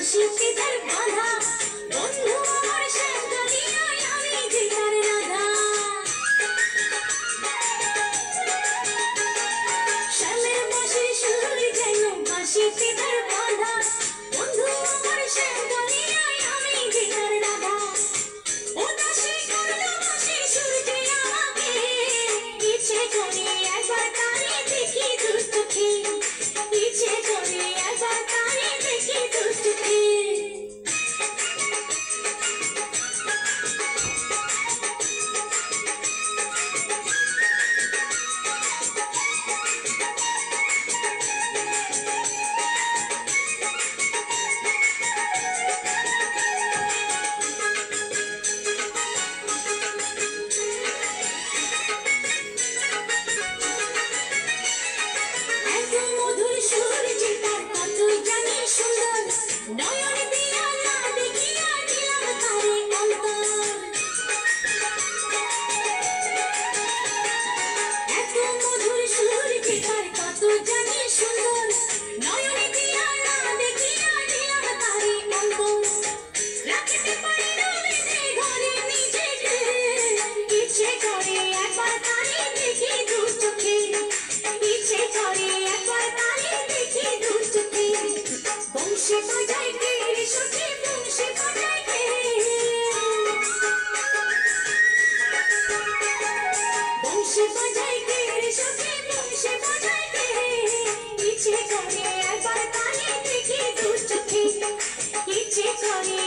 শীতের বাধা বন্ধু আমার শ্যামকালিয়ায় আমি যে তার রাধা শ্যামের বাঁশির সুর যেন বাঁশিতে তার বাধা বন্ধু আমার শ্যামকালিয়ায় আমি যে তার রাধা ও দাসী করলো বাঁশির সুর যে আমাকে ইচ্ছে করে একবার তারে দেখি দু চোখে ইচ্ছে করে একবার তারে দেখি দু চোখে এত মধুর সুর যে তার কতই জানি সুন্দর নয়ন দিয়া না দেখিয়া দিলাম তারে অন্তর এত মধুর সুর যে তার কত জানি সুন্দর নয়ন দিয়া না দেখিয়া দিলাম তারে অন্তর রাখতে পারি না বেঁধে ঘরে নিজেকে ইচ্ছে করে একবার তারে দেখি দু চোখে ইচ্ছে করে একবার তারে দেখি দু চোখে বংশী বাজায় কে সুখে বংশী বাজায় কে বংশী বাজায় কে সুখে বংশী বাজায় কে ইচ্ছে করে একবার তারে দেখি দু চোখে ইচ্ছে করে